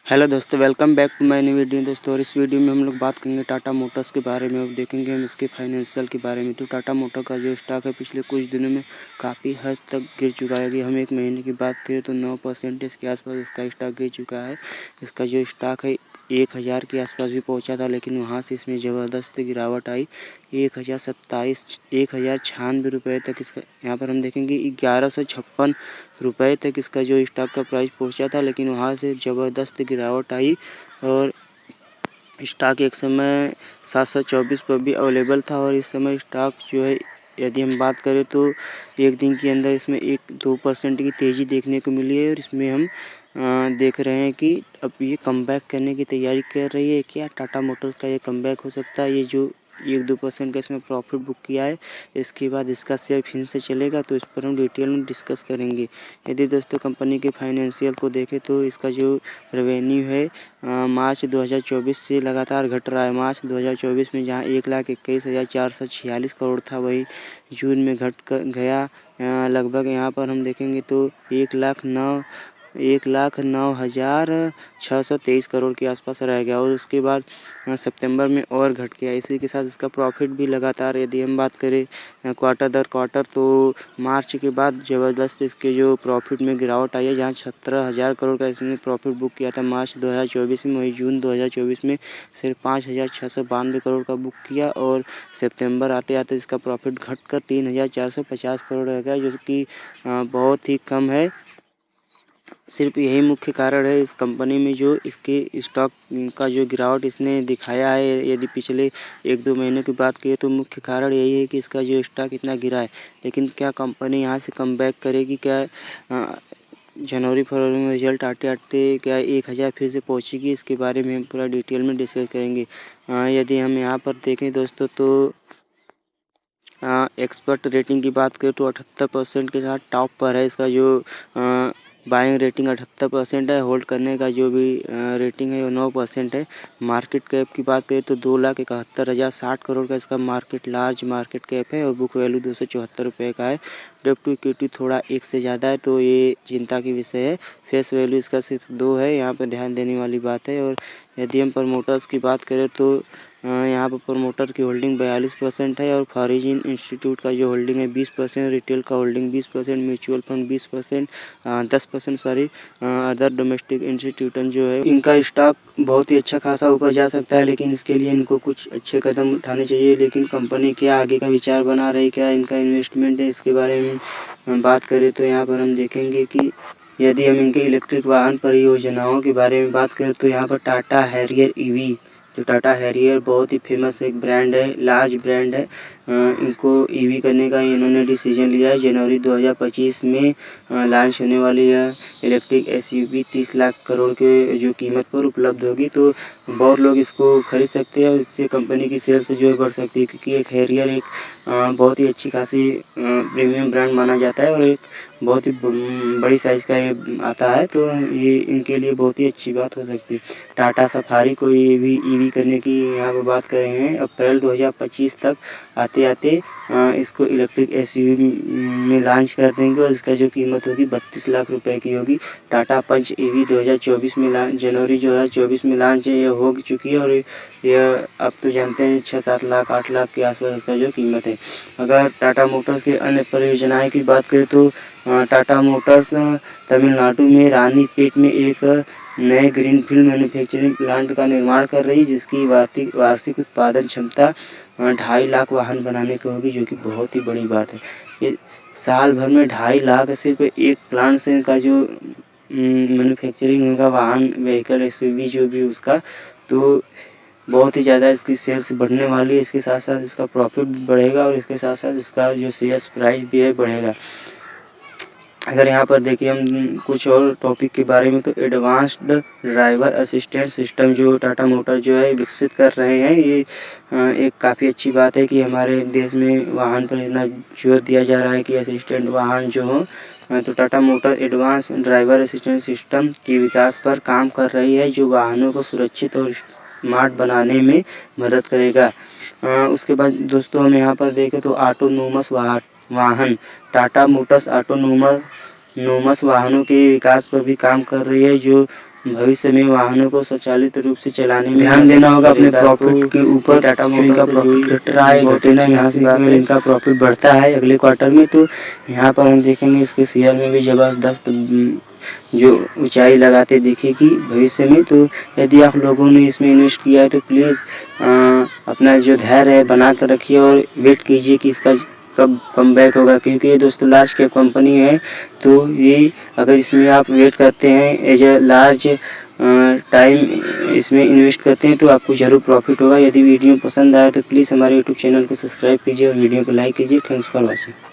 Hello दोस्तों, welcome back to my new video. दोस्तों, और इस वीडियो में हम लोग बात करेंगे टाटा मोटर्स के बारे में। अब देखेंगे हम इसके फाइनेंशियल के बारे में। तो टाटा मोटर का जो स्टॉक है पिछले कुछ दिनों में काफ़ी हद तक गिर चुका है। कि हम एक महीने की बात करें तो 9% के आसपास इसका स्टॉक गिर चुका है। इसका जो स्टॉक है 1000 के आसपास भी पहुंचा था, लेकिन वहां से इसमें ज़बरदस्त गिरावट आई। 1096 रुपये तक इसका, यहाँ पर हम देखेंगे 1156 रुपये तक इसका जो स्टॉक का प्राइस पहुंचा था, लेकिन वहां से ज़बरदस्त गिरावट आई। और स्टॉक एक समय 724 पर भी अवेलेबल था। और इस समय स्टॉक जो है, यदि हम बात करें तो एक दिन के अंदर इसमें 1-2% की तेज़ी देखने को मिली है। और इसमें हम देख रहे हैं कि अब ये कमबैक करने की तैयारी कर रही है। क्या टाटा मोटर्स का ये कमबैक हो सकता है? ये जो 1-2% का इसमें प्रॉफिट बुक किया है, इसके बाद इसका शेयर फिर से चलेगा, तो इस पर हम डिटेल में डिस्कस करेंगे। यदि दोस्तों कंपनी के फाइनेंशियल को देखें तो इसका जो रेवेन्यू है मार्च 2024 से लगातार घट रहा है। मार्च 2024 में जहां 1,21,446 करोड़ था, वही जून में घट कर गया लगभग, यहाँ पर हम देखेंगे तो 1,09,623 करोड़ के आसपास रह गया। और उसके बाद सितंबर में और घट गया। इसी के साथ इसका प्रॉफिट भी लगातार, यदि हम बात करें क्वार्टर दर क्वार्टर, तो मार्च के बाद ज़बरदस्त इसके जो प्रॉफिट में गिरावट आई है। जहां 17,000 करोड़ का इसने प्रॉफिट बुक किया था मार्च 2024 में, वही जून 2024 में सिर्फ 5,692 करोड़ का बुक किया। और सितंबर आते आते इसका प्रॉफिट घटकर 3,450 करोड़ रह गया, जो कि बहुत ही कम है। सिर्फ यही मुख्य कारण है इस कंपनी में जो इसके स्टॉक का जो गिरावट इसने दिखाया है। यदि पिछले 1-2 महीनों की बात करें तो मुख्य कारण यही है कि इसका जो स्टॉक इतना गिरा है। लेकिन क्या कंपनी यहाँ से कमबैक करेगी? क्या जनवरी फरवरी में रिजल्ट आते आते क्या 1000 फिर से पहुँचेगी? इसके बारे में हम पूरा डिटेल में डिस्कस करेंगे। यदि हम यहाँ पर देखें दोस्तों तो एक्सपर्ट रेटिंग की बात करें तो 78% के साथ टॉप पर है। इसका जो बाइंग रेटिंग 78% है। होल्ड करने का जो भी रेटिंग है वो 9% है। मार्केट कैप की बात करें तो 2,71,060 करोड़ का इसका लार्ज मार्केट कैप है। और बुक वैल्यू 274 रुपये का है। डेब्ट टू इक्विटी थोड़ा 1 से ज़्यादा है, तो ये चिंता की विषय है। फेस वैल्यू इसका सिर्फ 2 है, यहाँ पर ध्यान देने वाली बात है। और यदि हम प्रमोटर्स की बात करें तो यहाँ पर प्रमोटर की होल्डिंग 42% है। और फॉरेजिन इंस्टीट्यूट का जो होल्डिंग है 20%, रिटेल का holding 20%, mutual fund 20%, 10% sorry, other domestic institution जो है, इनका स्टॉक बहुत ही अच्छा खासा ऊपर जा सकता है। लेकिन इसके लिए इनको कुछ अच्छे कदम उठाने चाहिए। लेकिन कंपनी क्या आगे का विचार बना रही, क्या इनका इन्वेस्टमेंट है, इसके बारे में बात करें तो यहाँ पर हम देखेंगे कि यदि हम इनके इलेक्ट्रिक वाहन परियोजनाओं के बारे में बात करें तो यहाँ पर टाटा हैरियर ईवी, जो टाटा हैरियर बहुत ही फेमस एक ब्रांड है, लार्ज ब्रांड है, इनको ईवी करने का इन्होंने डिसीजन लिया है। जनवरी 2025 में लॉन्च होने वाली है इलेक्ट्रिक एसयूवी 30 लाख करोड़ के जो कीमत पर उपलब्ध होगी। तो बहुत लोग इसको खरीद सकते हैं। इससे कंपनी की सेल्स जो है बढ़ सकती है, क्योंकि एक हैरियर एक बहुत ही अच्छी खासी प्रीमियम ब्रांड माना जाता है। और एक बहुत ही बड़ी साइज़ का ये आता है, तो ये इनके लिए बहुत ही अच्छी बात हो सकती है। टाटा सफारी को ये भी ईवी करने की यहाँ पर बात कर रहे हैं। अप्रैल 2025 तक आते आते इसको इलेक्ट्रिक एसयूवी में लॉन्च कर देंगे। और इसका जो कीमत होगी 32 लाख रुपए की होगी। टाटा पंच ईवी 2024 में जनवरी 2024 में लॉन्च ये हो चुकी है। और यह आप तो जानते हैं 6-7 लाख 8 लाख के आसपास इसका जो कीमत है। अगर टाटा मोटर्स के अन्य परियोजनाएं की बात करें तो टाटा मोटर्स तमिलनाडु में रानीपेट में एक नए ग्रीनफील्ड मैन्युफैक्चरिंग प्लांट का निर्माण कर रही है, जिसकी वार्षिक उत्पादन क्षमता 2.5 लाख वाहन बनाने की होगी, जो कि बहुत ही बड़ी बात है। ये साल भर में 2.5 लाख सिर्फ एक प्लांट से का जो मैन्युफैक्चरिंग होगा वाहन व्हीकल एसयूवी जो भी उसका, तो बहुत ही ज़्यादा इसकी सेल्स बढ़ने वाली है। इसके साथ साथ इसका प्रॉफिट भी बढ़ेगा। और इसके साथ साथ इसका जो शेयर्स प्राइस भी है बढ़ेगा। अगर यहाँ पर देखिए हम कुछ और टॉपिक के बारे में, तो एडवांस्ड ड्राइवर असिस्टेंट सिस्टम जो टाटा मोटर जो है विकसित कर रहे हैं, ये एक काफ़ी अच्छी बात है कि हमारे देश में वाहन पर इतना जोर दिया जा रहा है कि असिस्टेंट वाहन जो हो। तो Tata motor advance driver assistant system के विकास पर काम कर रही है, जो वाहनों को सुरक्षित और स्मार्ट बनाने में मदद करेगा। उसके बाद दोस्तों हम यहाँ पर देखें तो ऑटोनोमस वाहन, टाटा मोटर्स ऑटोनोमस ऑटोनोमस वाहनों के विकास पर भी काम कर रही है, जो भविष्य में वाहनों को स्वचालित रूप से चलाने में ध्यान देना होगा अपने प्रॉफिट के ऊपर। टाटा मोटर्स का प्रॉफिट घट रहा है, घटे ना, यहाँ से अगर इनका प्रॉफिट बढ़ता है अगले क्वार्टर में तो यहाँ पर हम देखेंगे इसके शेयर में भी ज़बरदस्त जो ऊंचाई लगाते दिखेगी भविष्य में। तो यदि आप लोगों ने इसमें इन्वेस्ट किया है तो प्लीज़ अपना जो धैर्य है बना कर रखिए और वेट कीजिए कि इसका कब कम बैक होगा, क्योंकि ये दोस्तों लार्ज कैप कंपनी है। तो ये अगर इसमें आप वेट करते हैं एज ए लार्ज टाइम इसमें इन्वेस्ट करते हैं तो आपको ज़रूर प्रॉफिट होगा। यदि वीडियो पसंद आया तो प्लीज़ हमारे यूट्यूब चैनल को सब्सक्राइब कीजिए और वीडियो को लाइक कीजिए। Thanks for watching.